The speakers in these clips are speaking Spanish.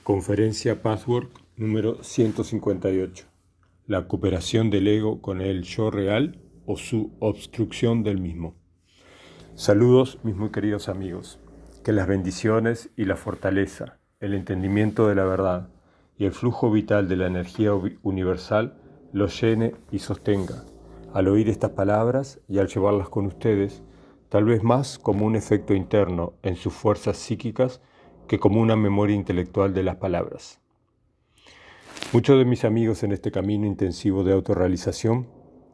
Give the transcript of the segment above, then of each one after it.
Conferencia Pathwork número 158. La cooperación del ego con el yo real o su obstrucción del mismo. Saludos, mis muy queridos amigos. Que las bendiciones y la fortaleza, el entendimiento de la verdad y el flujo vital de la energía universal los llene y sostenga. Al oír estas palabras y al llevarlas con ustedes, tal vez más como un efecto interno en sus fuerzas psíquicas que como una memoria intelectual de las palabras. Muchos de mis amigos en este camino intensivo de autorrealización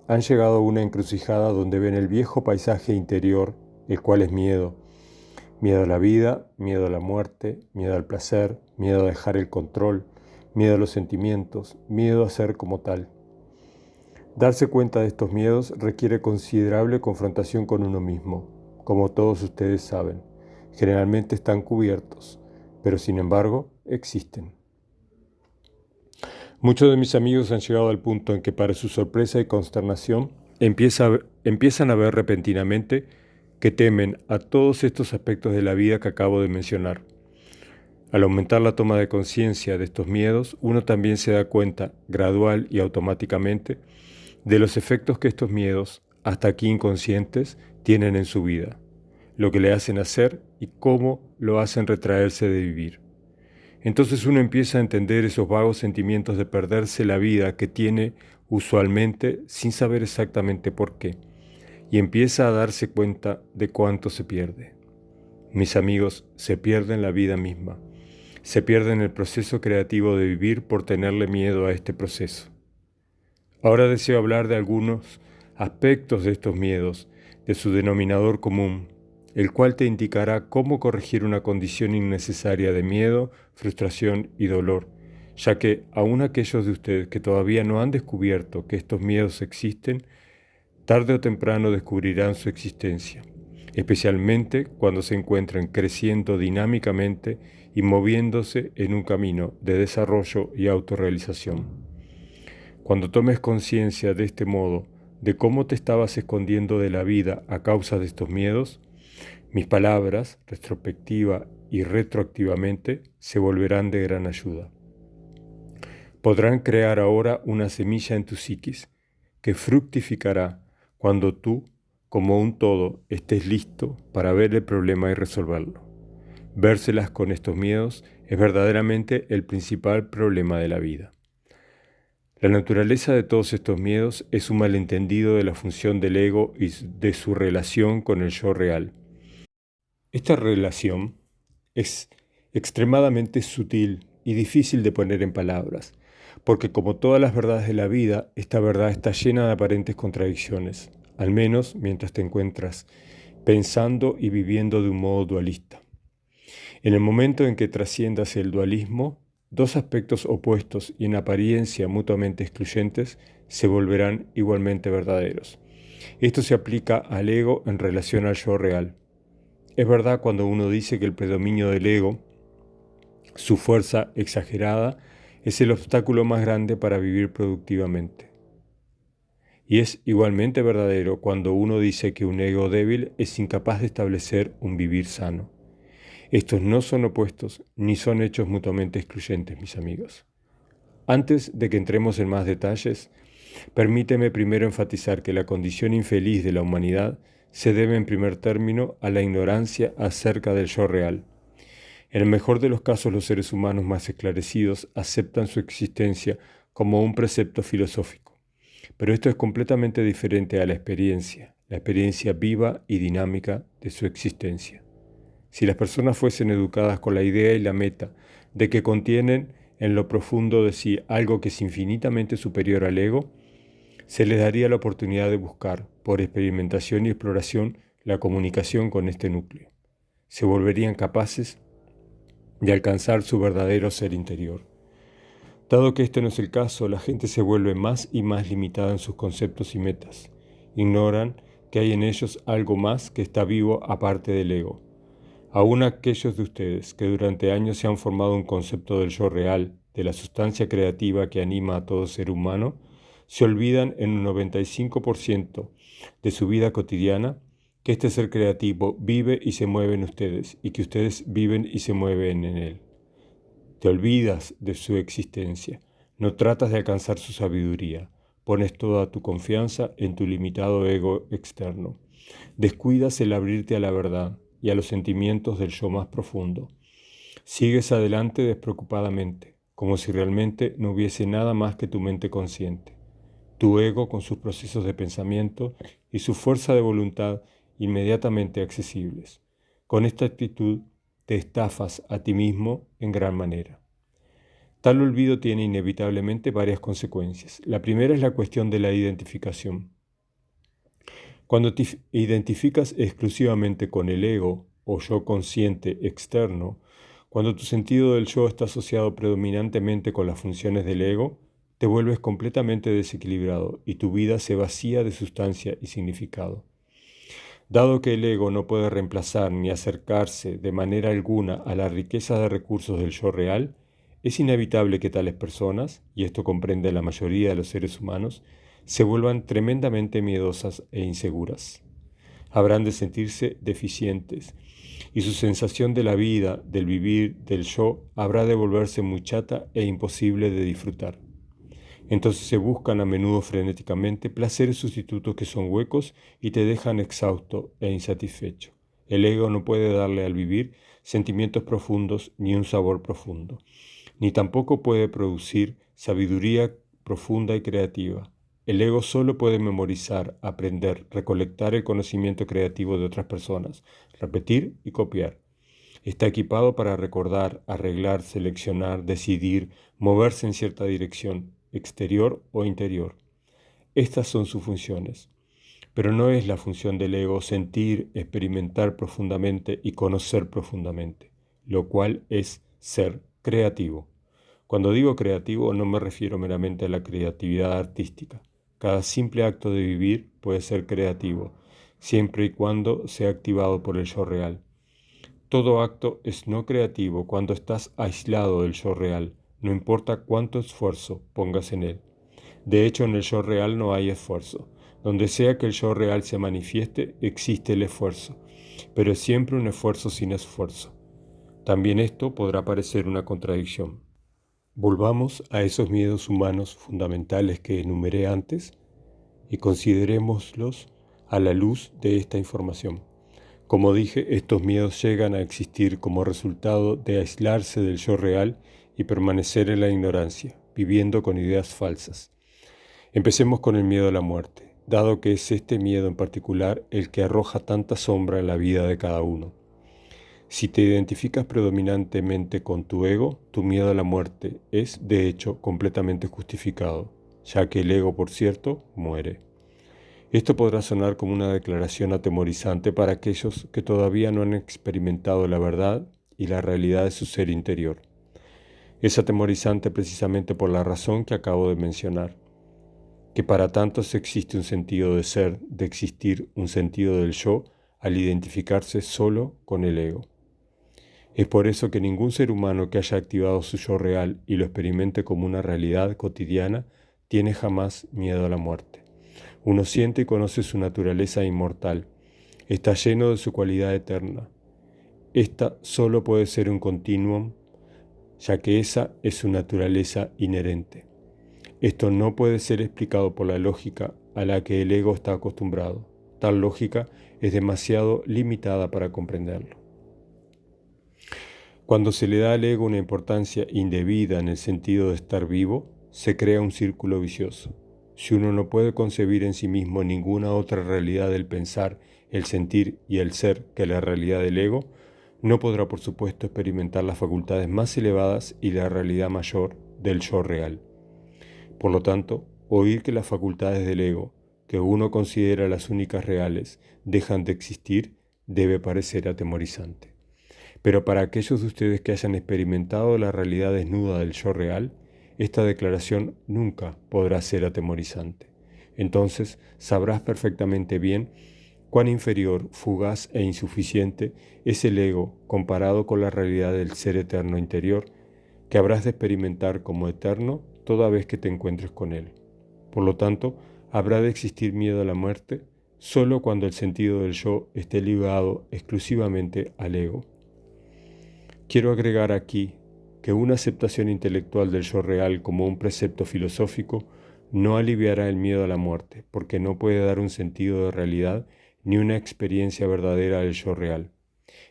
han llegado a una encrucijada donde ven el viejo paisaje interior, el cual es miedo. Miedo a la vida, miedo a la muerte, miedo al placer, miedo a dejar el control, miedo a los sentimientos, miedo a ser como tal. Darse cuenta de estos miedos requiere considerable confrontación con uno mismo, como todos ustedes saben. Generalmente están cubiertos, pero sin embargo existen. Muchos de mis amigos han llegado al punto en que para su sorpresa y consternación empiezan a ver repentinamente que temen a todos estos aspectos de la vida que acabo de mencionar. Al aumentar la toma de conciencia de estos miedos, uno también se da cuenta, gradual y automáticamente, de los efectos que estos miedos, hasta aquí inconscientes, tienen en su vida, lo que le hacen hacer y cómo lo hacen retraerse de vivir. Entonces uno empieza a entender esos vagos sentimientos de perderse la vida que tiene usualmente sin saber exactamente por qué, y empieza a darse cuenta de cuánto se pierde. Mis amigos, se pierden la vida misma, se pierden el proceso creativo de vivir por tenerle miedo a este proceso. Ahora deseo hablar de algunos aspectos de estos miedos, de su denominador común, el cual te indicará cómo corregir una condición innecesaria de miedo, frustración y dolor, ya que aun aquellos de ustedes que todavía no han descubierto que estos miedos existen, tarde o temprano descubrirán su existencia, especialmente cuando se encuentren creciendo dinámicamente y moviéndose en un camino de desarrollo y autorrealización. Cuando tomes conciencia de este modo, de cómo te estabas escondiendo de la vida a causa de estos miedos, mis palabras, retrospectiva y retroactivamente, se volverán de gran ayuda. Podrán crear ahora una semilla en tu psiquis que fructificará cuando tú, como un todo, estés listo para ver el problema y resolverlo. Vérselas con estos miedos es verdaderamente el principal problema de la vida. La naturaleza de todos estos miedos es un malentendido de la función del ego y de su relación con el yo real. Esta relación es extremadamente sutil y difícil de poner en palabras, porque como todas las verdades de la vida, esta verdad está llena de aparentes contradicciones, al menos mientras te encuentras pensando y viviendo de un modo dualista. En el momento en que trasciendas el dualismo, dos aspectos opuestos y en apariencia mutuamente excluyentes se volverán igualmente verdaderos. Esto se aplica al ego en relación al yo real. Es verdad cuando uno dice que el predominio del ego, su fuerza exagerada, es el obstáculo más grande para vivir productivamente. Y es igualmente verdadero cuando uno dice que un ego débil es incapaz de establecer un vivir sano. Estos no son opuestos ni son hechos mutuamente excluyentes, mis amigos. Antes de que entremos en más detalles, permíteme primero enfatizar que la condición infeliz de la humanidad se debe en primer término a la ignorancia acerca del yo real. En el mejor de los casos, los seres humanos más esclarecidos aceptan su existencia como un precepto filosófico. Pero esto es completamente diferente a la experiencia viva y dinámica de su existencia. Si las personas fuesen educadas con la idea y la meta de que contienen en lo profundo de sí algo que es infinitamente superior al ego, se les daría la oportunidad de buscar, por experimentación y exploración, la comunicación con este núcleo. Se volverían capaces de alcanzar su verdadero ser interior. Dado que este no es el caso, la gente se vuelve más y más limitada en sus conceptos y metas. Ignoran que hay en ellos algo más que está vivo aparte del ego. Aún aquellos de ustedes que durante años se han formado un concepto del yo real, de la sustancia creativa que anima a todo ser humano, se olvidan en un 95% de su vida cotidiana que este ser creativo vive y se mueve en ustedes y que ustedes viven y se mueven en él. Te olvidas de su existencia, no tratas de alcanzar su sabiduría, pones toda tu confianza en tu limitado ego externo. Descuidas el abrirte a la verdad y a los sentimientos del yo más profundo. Sigues adelante despreocupadamente, como si realmente no hubiese nada más que tu mente consciente. Tu ego con sus procesos de pensamiento y su fuerza de voluntad inmediatamente accesibles. Con esta actitud te estafas a ti mismo en gran manera. Tal olvido tiene inevitablemente varias consecuencias. La primera es la cuestión de la identificación. Cuando te identificas exclusivamente con el ego o yo consciente externo, cuando tu sentido del yo está asociado predominantemente con las funciones del ego, te vuelves completamente desequilibrado y tu vida se vacía de sustancia y significado. Dado que el ego no puede reemplazar ni acercarse de manera alguna a la riqueza de recursos del yo real, es inevitable que tales personas, y esto comprende la mayoría de los seres humanos, se vuelvan tremendamente miedosas e inseguras. Habrán de sentirse deficientes, y su sensación de la vida, del vivir, del yo, habrá de volverse muy chata e imposible de disfrutar. Entonces se buscan a menudo frenéticamente placeres sustitutos que son huecos y te dejan exhausto e insatisfecho. El ego no puede darle al vivir sentimientos profundos ni un sabor profundo, ni tampoco puede producir sabiduría profunda y creativa. El ego solo puede memorizar, aprender, recolectar el conocimiento creativo de otras personas, repetir y copiar. Está equipado para recordar, arreglar, seleccionar, decidir, moverse en cierta dirección, exterior o interior. Estas son sus funciones. Pero no es la función del ego sentir, experimentar profundamente y conocer profundamente, lo cual es ser creativo. Cuando digo creativo no me refiero meramente a la creatividad artística. Cada simple acto de vivir puede ser creativo, siempre y cuando sea activado por el yo real. Todo acto es no creativo cuando estás aislado del yo real, no importa cuánto esfuerzo pongas en él. De hecho, en el yo real no hay esfuerzo. Donde sea que el yo real se manifieste, existe el esfuerzo, pero es siempre un esfuerzo sin esfuerzo. También esto podrá parecer una contradicción. Volvamos a esos miedos humanos fundamentales que enumeré antes y considerémoslos a la luz de esta información. Como dije, estos miedos llegan a existir como resultado de aislarse del yo real y permanecer en la ignorancia, viviendo con ideas falsas. Empecemos con el miedo a la muerte, dado que es este miedo en particular el que arroja tanta sombra en la vida de cada uno. Si te identificas predominantemente con tu ego, tu miedo a la muerte es, de hecho, completamente justificado, ya que el ego, por cierto, muere. Esto podrá sonar como una declaración atemorizante para aquellos que todavía no han experimentado la verdad y la realidad de su ser interior. Es atemorizante precisamente por la razón que acabo de mencionar, que para tantos existe un sentido de ser, de existir, un sentido del yo, al identificarse solo con el ego. Es por eso que ningún ser humano que haya activado su yo real y lo experimente como una realidad cotidiana tiene jamás miedo a la muerte. Uno siente y conoce su naturaleza inmortal. Está lleno de su cualidad eterna. Esta solo puede ser un continuum, ya que esa es su naturaleza inherente. Esto no puede ser explicado por la lógica a la que el ego está acostumbrado. Tal lógica es demasiado limitada para comprenderlo. Cuando se le da al ego una importancia indebida en el sentido de estar vivo, se crea un círculo vicioso. Si uno no puede concebir en sí mismo ninguna otra realidad del pensar, el sentir y el ser que la realidad del ego, no podrá por supuesto experimentar las facultades más elevadas y la realidad mayor del yo real. Por lo tanto, oír que las facultades del ego, que uno considera las únicas reales, dejan de existir, debe parecer atemorizante. Pero para aquellos de ustedes que hayan experimentado la realidad desnuda del yo real, esta declaración nunca podrá ser atemorizante. Entonces sabrás perfectamente bien cuán inferior, fugaz e insuficiente es el ego comparado con la realidad del ser eterno interior, que habrás de experimentar como eterno toda vez que te encuentres con él. Por lo tanto, habrá de existir miedo a la muerte solo cuando el sentido del yo esté ligado exclusivamente al ego. Quiero agregar aquí que una aceptación intelectual del yo real como un precepto filosófico no aliviará el miedo a la muerte, porque no puede dar un sentido de realidad ni una experiencia verdadera del yo real.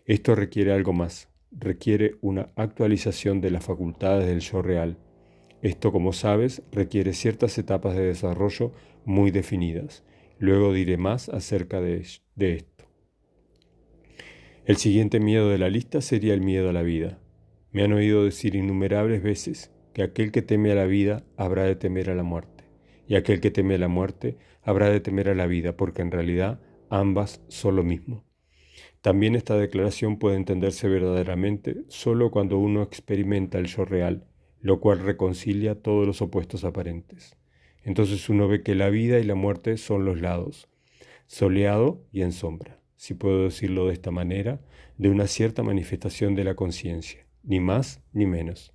Esto requiere algo más, requiere una actualización de las facultades del yo real. Esto, como sabes, requiere ciertas etapas de desarrollo muy definidas. Luego diré más acerca de esto. El siguiente miedo de la lista sería el miedo a la vida. Me han oído decir innumerables veces que aquel que teme a la vida habrá de temer a la muerte, y aquel que teme a la muerte habrá de temer a la vida, porque en realidad ambas son lo mismo. También esta declaración puede entenderse verdaderamente solo cuando uno experimenta el yo real, lo cual reconcilia todos los opuestos aparentes. Entonces uno ve que la vida y la muerte son los lados, soleado y en sombra, si puedo decirlo de esta manera, de una cierta manifestación de la conciencia, ni más ni menos.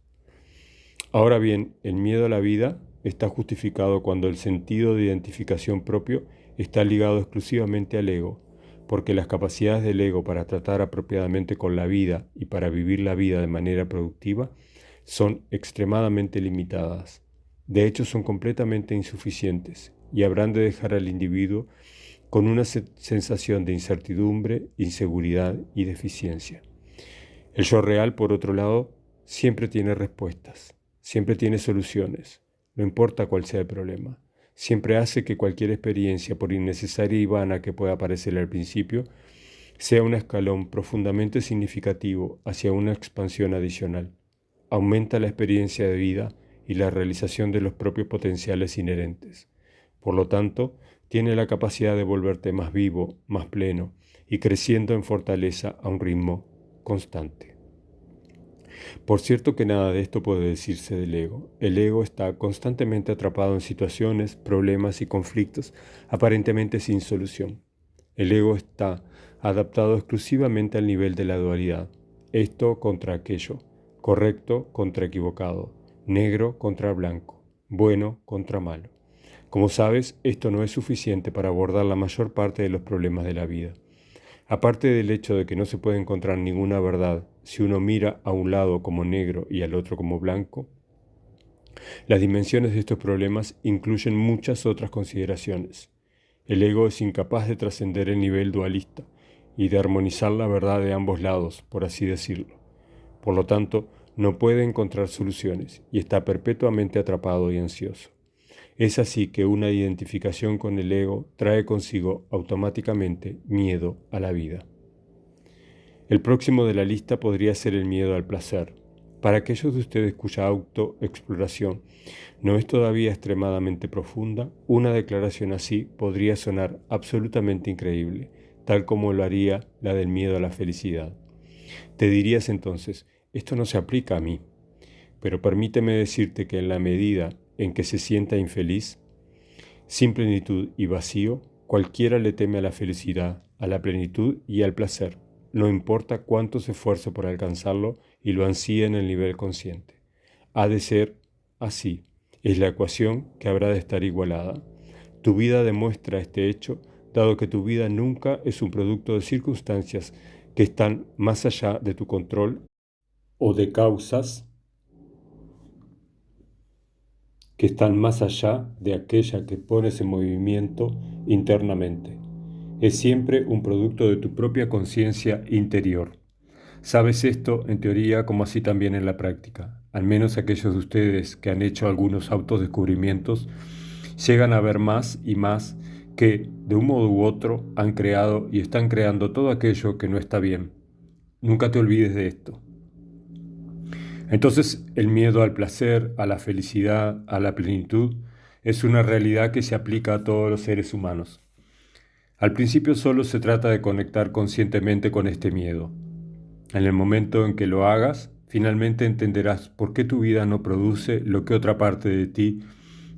Ahora bien, el miedo a la vida está justificado cuando el sentido de identificación propio está ligado exclusivamente al ego, porque las capacidades del ego para tratar apropiadamente con la vida y para vivir la vida de manera productiva son extremadamente limitadas. De hecho, son completamente insuficientes y habrán de dejar al individuo con una sensación de incertidumbre, inseguridad y deficiencia. El yo real, por otro lado, siempre tiene respuestas, siempre tiene soluciones, no importa cuál sea el problema. Siempre hace que cualquier experiencia, por innecesaria y vana que pueda parecerle al principio, sea un escalón profundamente significativo hacia una expansión adicional. Aumenta la experiencia de vida y la realización de los propios potenciales inherentes. Por lo tanto, tiene la capacidad de volverte más vivo, más pleno y creciendo en fortaleza a un ritmo constante. Por cierto que nada de esto puede decirse del ego. El ego está constantemente atrapado en situaciones, problemas y conflictos aparentemente sin solución. El ego está adaptado exclusivamente al nivel de la dualidad. Esto contra aquello, correcto contra equivocado, negro contra blanco, bueno contra malo. Como sabes, esto no es suficiente para abordar la mayor parte de los problemas de la vida. Aparte del hecho de que no se puede encontrar ninguna verdad si uno mira a un lado como negro y al otro como blanco, las dimensiones de estos problemas incluyen muchas otras consideraciones. El ego es incapaz de trascender el nivel dualista y de armonizar la verdad de ambos lados, por así decirlo. Por lo tanto, no puede encontrar soluciones y está perpetuamente atrapado y ansioso. Es así que una identificación con el ego trae consigo automáticamente miedo a la vida. El próximo de la lista podría ser el miedo al placer. Para aquellos de ustedes cuya autoexploración no es todavía extremadamente profunda, una declaración así podría sonar absolutamente increíble, tal como lo haría la del miedo a la felicidad. Te dirías entonces, esto no se aplica a mí, pero permíteme decirte que en la medida en que se sienta infeliz, sin plenitud y vacío, cualquiera le teme a la felicidad, a la plenitud y al placer, no importa cuánto se esfuerce por alcanzarlo y lo ansíe en el nivel consciente. Ha de ser así, es la ecuación que habrá de estar igualada. Tu vida demuestra este hecho, dado que tu vida nunca es un producto de circunstancias que están más allá de tu control o de causas que están más allá de aquella que pones en movimiento internamente. Es siempre un producto de tu propia conciencia interior. Sabes esto en teoría como así también en la práctica. Al menos aquellos de ustedes que han hecho algunos autodescubrimientos llegan a ver más y más que, de un modo u otro, han creado y están creando todo aquello que no está bien. Nunca te olvides de esto. Entonces, el miedo al placer, a la felicidad, a la plenitud, es una realidad que se aplica a todos los seres humanos. Al principio solo se trata de conectar conscientemente con este miedo. En el momento en que lo hagas, finalmente entenderás por qué tu vida no produce lo que otra parte de ti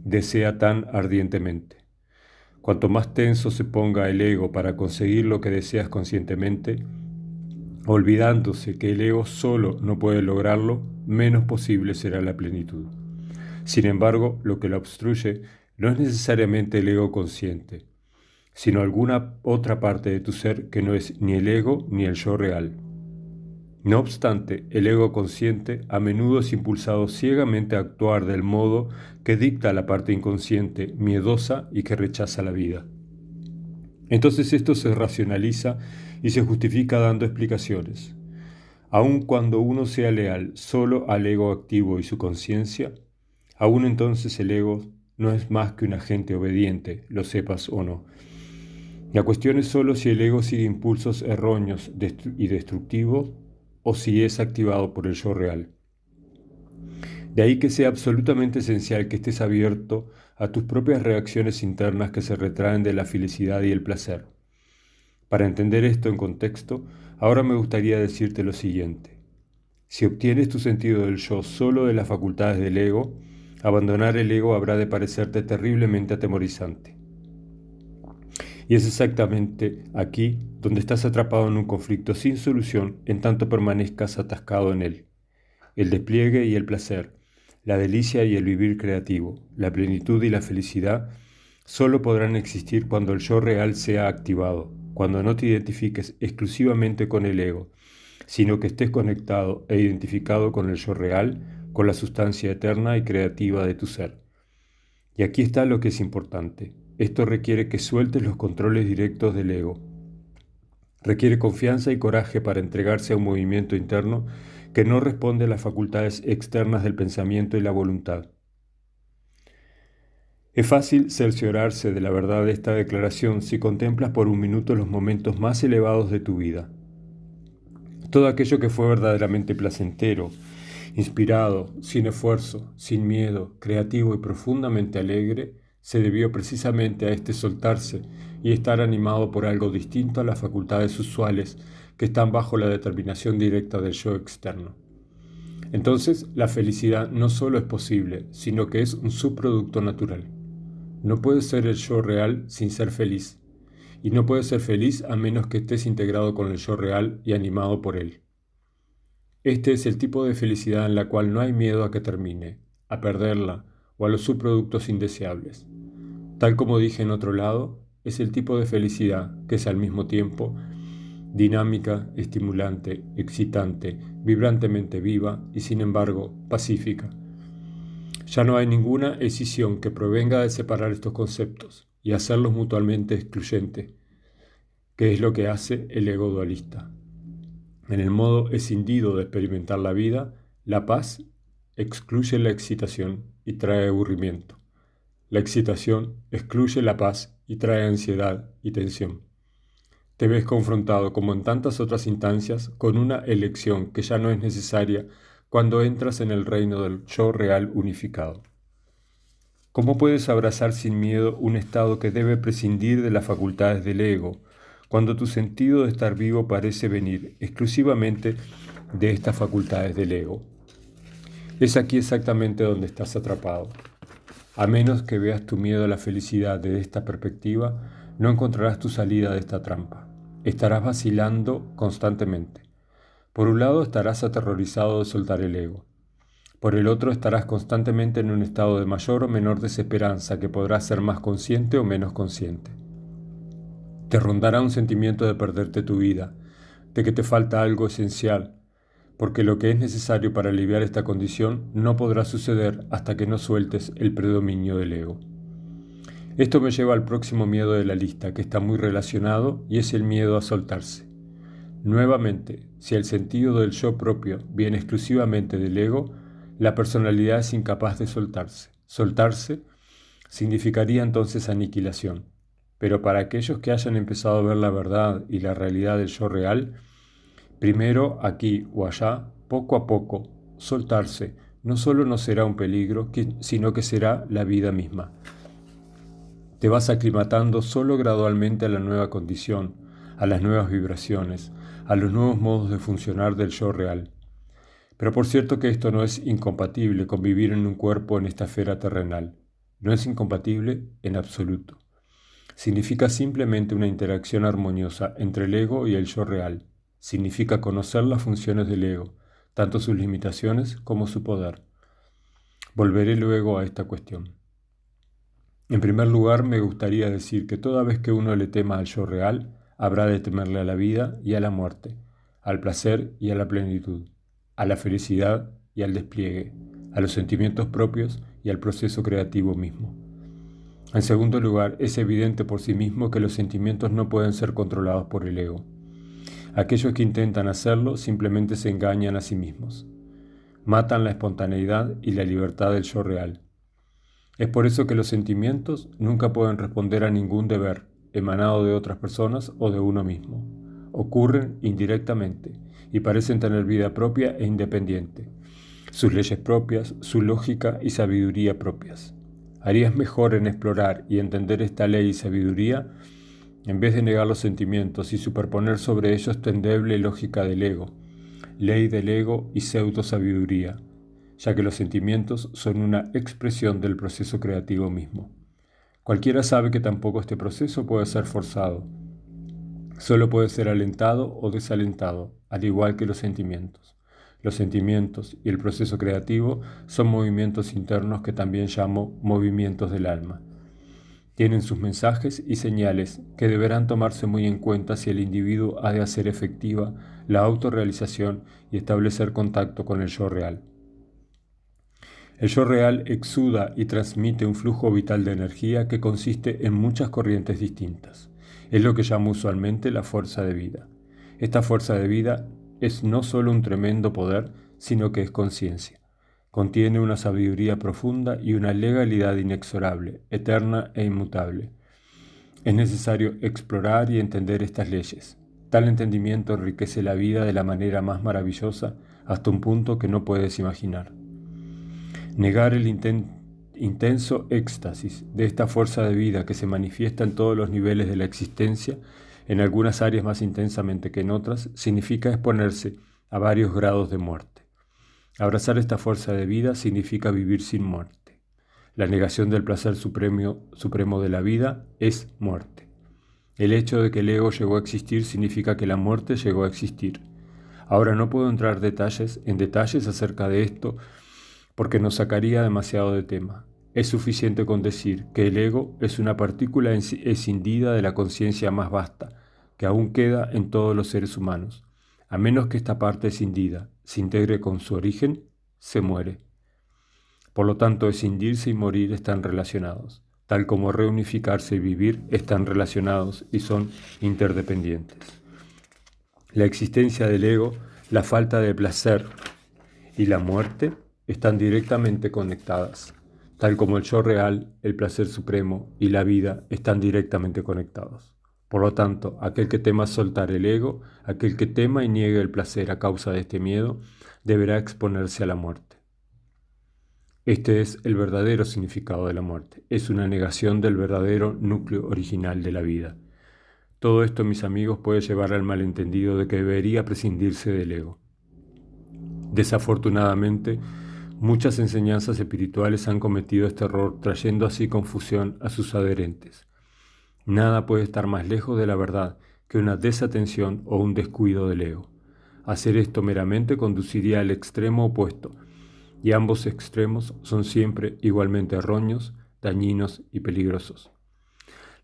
desea tan ardientemente. Cuanto más tenso se ponga el ego para conseguir lo que deseas conscientemente, olvidándose que el ego solo no puede lograrlo, menos posible será la plenitud. Sin embargo, lo que lo obstruye no es necesariamente el ego consciente, sino alguna otra parte de tu ser que no es ni el ego ni el yo real. No obstante, el ego consciente a menudo es impulsado ciegamente a actuar del modo que dicta la parte inconsciente, miedosa y que rechaza la vida. Entonces esto se racionaliza y se justifica dando explicaciones. Aun cuando uno sea leal solo al ego activo y su conciencia, aún entonces el ego no es más que un agente obediente, lo sepas o no. La cuestión es solo si el ego sigue impulsos erróneos y destructivos o si es activado por el yo real. De ahí que sea absolutamente esencial que estés abierto a tus propias reacciones internas que se retraen de la felicidad y el placer. Para entender esto en contexto, ahora me gustaría decirte lo siguiente. Si obtienes tu sentido del yo solo de las facultades del ego, abandonar el ego habrá de parecerte terriblemente atemorizante. Y es exactamente aquí donde estás atrapado en un conflicto sin solución en tanto permanezcas atascado en él. El despliegue y el placer, la delicia y el vivir creativo, la plenitud y la felicidad solo podrán existir cuando el yo real sea activado, cuando no te identifiques exclusivamente con el ego, sino que estés conectado e identificado con el yo real, con la sustancia eterna y creativa de tu ser. Y aquí está lo que es importante. Esto requiere que sueltes los controles directos del ego. Requiere confianza y coraje para entregarse a un movimiento interno que no responde a las facultades externas del pensamiento y la voluntad. Es fácil cerciorarse de la verdad de esta declaración si contemplas por un minuto los momentos más elevados de tu vida. Todo aquello que fue verdaderamente placentero, inspirado, sin esfuerzo, sin miedo, creativo y profundamente alegre, se debió precisamente a este soltarse y estar animado por algo distinto a las facultades usuales que están bajo la determinación directa del yo externo. Entonces, la felicidad no solo es posible, sino que es un subproducto natural. No puedes ser el yo real sin ser feliz, y no puedes ser feliz a menos que estés integrado con el yo real y animado por él. Este es el tipo de felicidad en la cual no hay miedo a que termine, a perderla o a los subproductos indeseables. Tal como dije en otro lado, es el tipo de felicidad que es al mismo tiempo dinámica, estimulante, excitante, vibrantemente viva y sin embargo pacífica. Ya no hay ninguna escisión que provenga de separar estos conceptos y hacerlos mutuamente excluyentes, que es lo que hace el ego dualista. En el modo escindido de experimentar la vida, la paz excluye la excitación y trae aburrimiento. La excitación excluye la paz y trae ansiedad y tensión. Te ves confrontado, como en tantas otras instancias, con una elección que ya no es necesaria cuando entras en el reino del yo real unificado. ¿Cómo puedes abrazar sin miedo un estado que debe prescindir de las facultades del ego, cuando tu sentido de estar vivo parece venir exclusivamente de estas facultades del ego? Es aquí exactamente donde estás atrapado. A menos que veas tu miedo a la felicidad desde esta perspectiva, no encontrarás tu salida de esta trampa. Estarás vacilando constantemente. Por un lado estarás aterrorizado de soltar el ego. Por el otro estarás constantemente en un estado de mayor o menor desesperanza que podrás ser más consciente o menos consciente. Te rondará un sentimiento de perderte tu vida, de que te falta algo esencial, porque lo que es necesario para aliviar esta condición no podrá suceder hasta que no sueltes el predominio del ego. Esto me lleva al próximo miedo de la lista, que está muy relacionado, y es el miedo a soltarse. Nuevamente, si el sentido del yo propio viene exclusivamente del ego, la personalidad es incapaz de soltarse. Soltarse significaría entonces aniquilación. Pero para aquellos que hayan empezado a ver la verdad y la realidad del yo real, primero aquí o allá, poco a poco, soltarse no solo no será un peligro, sino que será la vida misma. Te vas aclimatando solo gradualmente a la nueva condición, a las nuevas vibraciones, a los nuevos modos de funcionar del yo real. Pero por cierto que esto no es incompatible con vivir en un cuerpo en esta esfera terrenal. No es incompatible en absoluto. Significa simplemente una interacción armoniosa entre el ego y el yo real. Significa conocer las funciones del ego, tanto sus limitaciones como su poder. Volveré luego a esta cuestión. En primer lugar, me gustaría decir que toda vez que uno le tema al yo real, habrá de temerle a la vida y a la muerte, al placer y a la plenitud, a la felicidad y al despliegue, a los sentimientos propios y al proceso creativo mismo. En segundo lugar, es evidente por sí mismo que los sentimientos no pueden ser controlados por el ego. Aquellos que intentan hacerlo simplemente se engañan a sí mismos. Matan la espontaneidad y la libertad del yo real. Es por eso que los sentimientos nunca pueden responder a ningún deber emanado de otras personas o de uno mismo. Ocurren indirectamente y parecen tener vida propia e independiente, sus leyes propias, su lógica y sabiduría propias. Harías mejor en explorar y entender esta ley y sabiduría en vez de negar los sentimientos y superponer sobre ellos tu endeble lógica del ego, ley del ego y pseudo-sabiduría, ya que los sentimientos son una expresión del proceso creativo mismo. Cualquiera sabe que tampoco este proceso puede ser forzado, solo puede ser alentado o desalentado, al igual que los sentimientos. Los sentimientos y el proceso creativo son movimientos internos que también llamo movimientos del alma. Tienen sus mensajes y señales que deberán tomarse muy en cuenta si el individuo ha de hacer efectiva la autorrealización y establecer contacto con el yo real. El yo real exuda y transmite un flujo vital de energía que consiste en muchas corrientes distintas. Es lo que llamo usualmente la fuerza de vida. Esta fuerza de vida es no solo un tremendo poder, sino que es conciencia. Contiene una sabiduría profunda y una legalidad inexorable, eterna e inmutable. Es necesario explorar y entender estas leyes. Tal entendimiento enriquece la vida de la manera más maravillosa hasta un punto que no puedes imaginar. Negar el intenso éxtasis de esta fuerza de vida que se manifiesta en todos los niveles de la existencia, en algunas áreas más intensamente que en otras, significa exponerse a varios grados de muerte. Abrazar esta fuerza de vida significa vivir sin muerte. La negación del placer supremo de la vida es muerte. El hecho de que el ego llegó a existir significa que la muerte llegó a existir. Ahora no puedo entrar en detalles acerca de esto porque nos sacaría demasiado de tema. Es suficiente con decir que el ego es una partícula escindida de la conciencia más vasta, que aún queda en todos los seres humanos. A menos que esta parte escindida se integre con su origen, se muere. Por lo tanto, escindirse y morir están relacionados, tal como reunificarse y vivir están relacionados y son interdependientes. La existencia del ego, la falta de placer y la muerte están directamente conectadas, tal como el yo real, el placer supremo y la vida están directamente conectados. Por lo tanto, aquel que tema soltar el ego, aquel que tema y niegue el placer a causa de este miedo, deberá exponerse a la muerte. Este es el verdadero significado de la muerte. Es una negación del verdadero núcleo original de la vida. Todo esto, mis amigos, puede llevar al malentendido de que debería prescindirse del ego. Desafortunadamente, muchas enseñanzas espirituales han cometido este error, trayendo así confusión a sus adherentes. Nada puede estar más lejos de la verdad que una desatención o un descuido del ego. Hacer esto meramente conduciría al extremo opuesto, y ambos extremos son siempre igualmente erróneos, dañinos y peligrosos.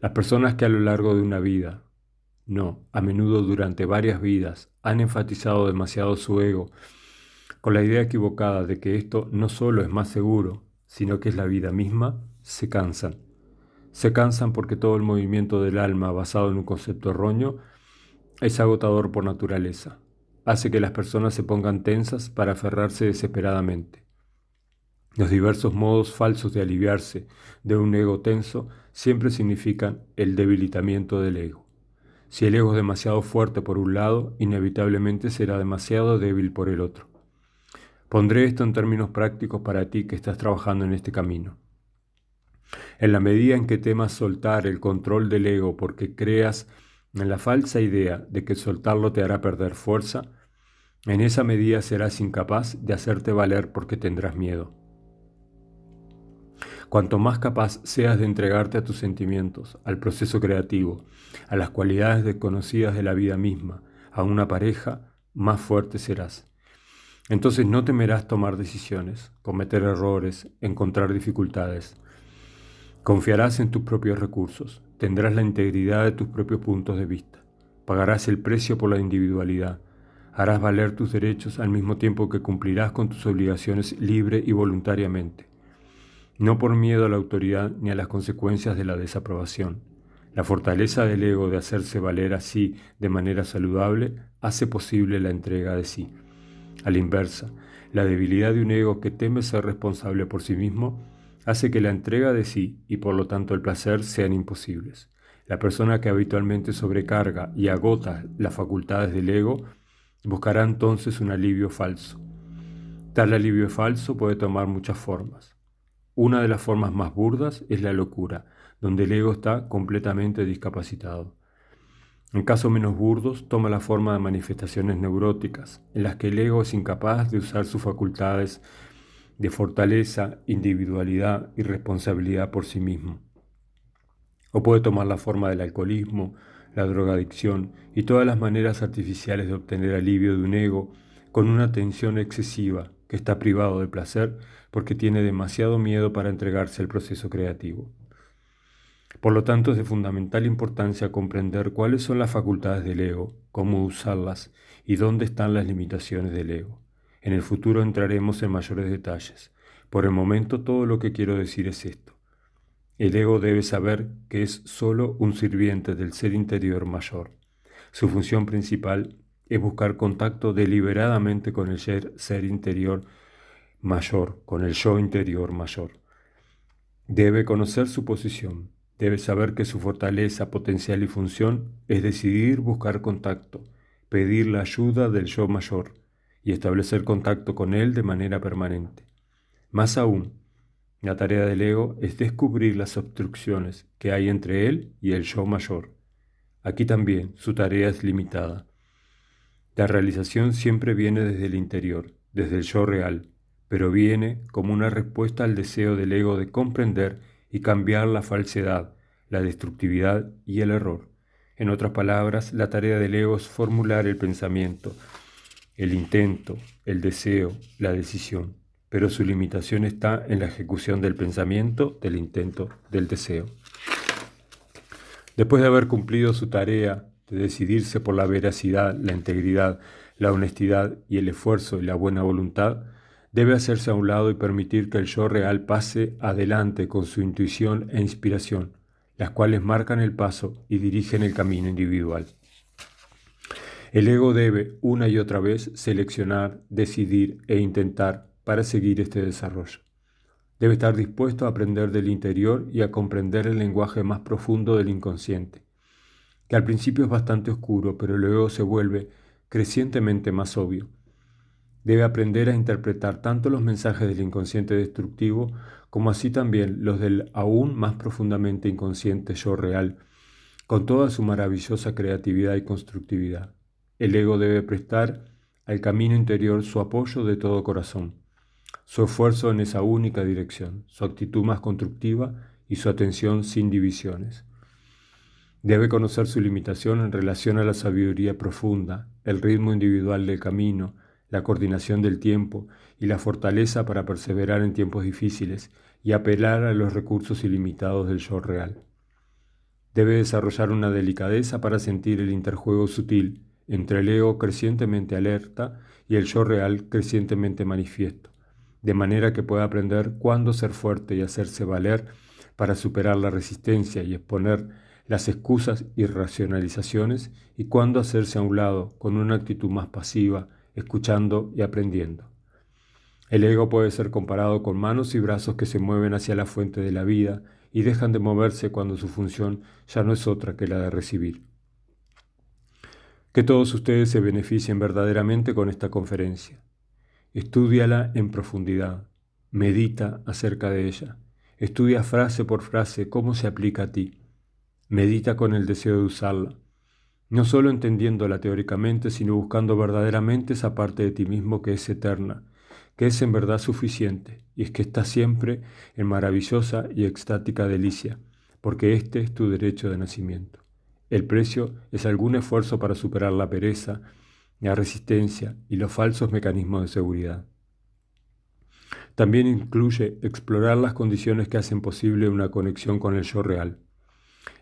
Las personas que a lo largo de una vida, a menudo durante varias vidas, han enfatizado demasiado su ego, con la idea equivocada de que esto no solo es más seguro, sino que es la vida misma, se cansan. Se cansan porque todo el movimiento del alma basado en un concepto erróneo es agotador por naturaleza. Hace que las personas se pongan tensas para aferrarse desesperadamente. Los diversos modos falsos de aliviarse de un ego tenso siempre significan el debilitamiento del ego. Si el ego es demasiado fuerte por un lado, inevitablemente será demasiado débil por el otro. Pondré esto en términos prácticos para ti que estás trabajando en este camino. En la medida en que temas soltar el control del ego porque creas en la falsa idea de que soltarlo te hará perder fuerza, en esa medida serás incapaz de hacerte valer porque tendrás miedo. Cuanto más capaz seas de entregarte a tus sentimientos, al proceso creativo, a las cualidades desconocidas de la vida misma, a una pareja, más fuerte serás. Entonces no temerás tomar decisiones, cometer errores, encontrar dificultades. Confiarás en tus propios recursos, tendrás la integridad de tus propios puntos de vista, pagarás el precio por la individualidad, Harás valer tus derechos al mismo tiempo que cumplirás con tus obligaciones libre y voluntariamente, no por miedo a la autoridad ni a las consecuencias de la desaprobación. La fortaleza del ego de hacerse valer así de manera saludable hace posible la entrega de sí. A la inversa, la debilidad de un ego que teme ser responsable por sí mismo hace que la entrega de sí y por lo tanto el placer sean imposibles. La persona que habitualmente sobrecarga y agota las facultades del ego buscará entonces un alivio falso. Tal alivio falso puede tomar muchas formas. Una de las formas más burdas es la locura, donde el ego está completamente discapacitado. En casos menos burdos, toma la forma de manifestaciones neuróticas, en las que el ego es incapaz de usar sus facultades de fortaleza, individualidad y responsabilidad por sí mismo. O puede tomar la forma del alcoholismo, la drogadicción y todas las maneras artificiales de obtener alivio de un ego con una tensión excesiva que está privado de placer porque tiene demasiado miedo para entregarse al proceso creativo. Por lo tanto, es de fundamental importancia comprender cuáles son las facultades del ego, cómo usarlas y dónde están las limitaciones del ego. En el futuro entraremos en mayores detalles. Por el momento, todo lo que quiero decir es esto. El ego debe saber que es solo un sirviente del ser interior mayor. Su función principal es buscar contacto deliberadamente con el ser interior mayor, con el yo interior mayor. Debe conocer su posición. Debe saber que su fortaleza, potencial y función es decidir buscar contacto, pedir la ayuda del yo mayor y establecer contacto con él de manera permanente. Más aún, la tarea del ego es descubrir las obstrucciones que hay entre él y el yo mayor. Aquí también su tarea es limitada. La realización siempre viene desde el interior, desde el yo real, pero viene como una respuesta al deseo del ego de comprender y cambiar la falsedad, la destructividad y el error. En otras palabras, la tarea del ego es formular el pensamiento, el intento, el deseo, la decisión, pero su limitación está en la ejecución del pensamiento, del intento, del deseo. Después de haber cumplido su tarea de decidirse por la veracidad, la integridad, la honestidad y el esfuerzo y la buena voluntad, debe hacerse a un lado y permitir que el yo real pase adelante con su intuición e inspiración, las cuales marcan el paso y dirigen el camino individual. El ego debe una y otra vez seleccionar, decidir e intentar para seguir este desarrollo. Debe estar dispuesto a aprender del interior y a comprender el lenguaje más profundo del inconsciente, que al principio es bastante oscuro, pero luego se vuelve crecientemente más obvio. Debe aprender a interpretar tanto los mensajes del inconsciente destructivo como así también los del aún más profundamente inconsciente yo real, con toda su maravillosa creatividad y constructividad. El ego debe prestar al camino interior su apoyo de todo corazón, su esfuerzo en esa única dirección, su actitud más constructiva y su atención sin divisiones. Debe conocer su limitación en relación a la sabiduría profunda, el ritmo individual del camino, la coordinación del tiempo y la fortaleza para perseverar en tiempos difíciles y apelar a los recursos ilimitados del yo real. Debe desarrollar una delicadeza para sentir el interjuego sutil entre el ego crecientemente alerta y el yo real crecientemente manifiesto, de manera que pueda aprender cuándo ser fuerte y hacerse valer para superar la resistencia y exponer las excusas y racionalizaciones, y cuándo hacerse a un lado con una actitud más pasiva, escuchando y aprendiendo. El ego puede ser comparado con manos y brazos que se mueven hacia la fuente de la vida y dejan de moverse cuando su función ya no es otra que la de recibir. Que todos ustedes se beneficien verdaderamente con esta conferencia. Estúdiala en profundidad, medita acerca de ella, estudia frase por frase cómo se aplica a ti, medita con el deseo de usarla, no solo entendiéndola teóricamente, sino buscando verdaderamente esa parte de ti mismo que es eterna, que es en verdad suficiente, y es que está siempre en maravillosa y extática delicia, porque este es tu derecho de nacimiento. El precio es algún esfuerzo para superar la pereza, la resistencia y los falsos mecanismos de seguridad. También incluye explorar las condiciones que hacen posible una conexión con el yo real.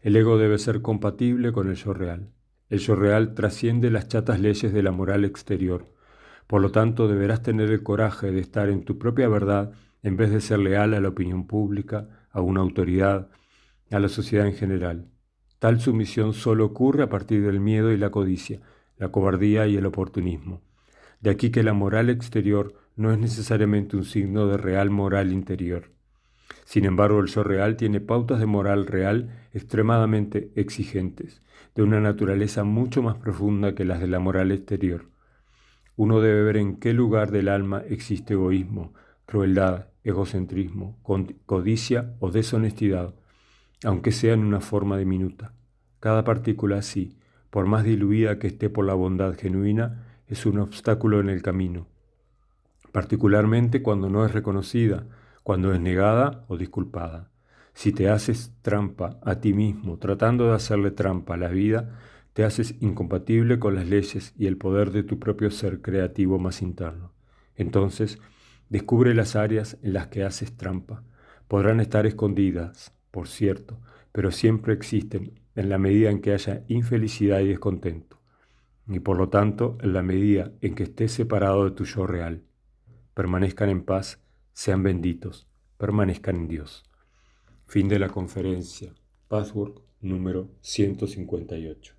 El ego debe ser compatible con el yo real. El yo real trasciende las chatas leyes de la moral exterior. Por lo tanto, deberás tener el coraje de estar en tu propia verdad en vez de ser leal a la opinión pública, a una autoridad, a la sociedad en general. Tal sumisión solo ocurre a partir del miedo y la codicia, la cobardía y el oportunismo. De aquí que la moral exterior no es necesariamente un signo de real moral interior. Sin embargo, el yo real tiene pautas de moral real extremadamente exigentes, de una naturaleza mucho más profunda que las de la moral exterior. Uno debe ver en qué lugar del alma existe egoísmo, crueldad, egocentrismo, codicia o deshonestidad, aunque sea en una forma diminuta. Cada partícula así, por más diluida que esté por la bondad genuina, es un obstáculo en el camino, particularmente cuando no es reconocida, cuando es negada o disculpada. Si te haces trampa a ti mismo tratando de hacerle trampa a la vida, te haces incompatible con las leyes y el poder de tu propio ser creativo más interno. Entonces, descubre las áreas en las que haces trampa. Podrán estar escondidas, por cierto, pero siempre existen en la medida en que haya infelicidad y descontento, y por lo tanto en la medida en que estés separado de tu yo real. Permanezcan en paz, sean benditos, permanezcan en Dios. Fin de la conferencia. Password número 158.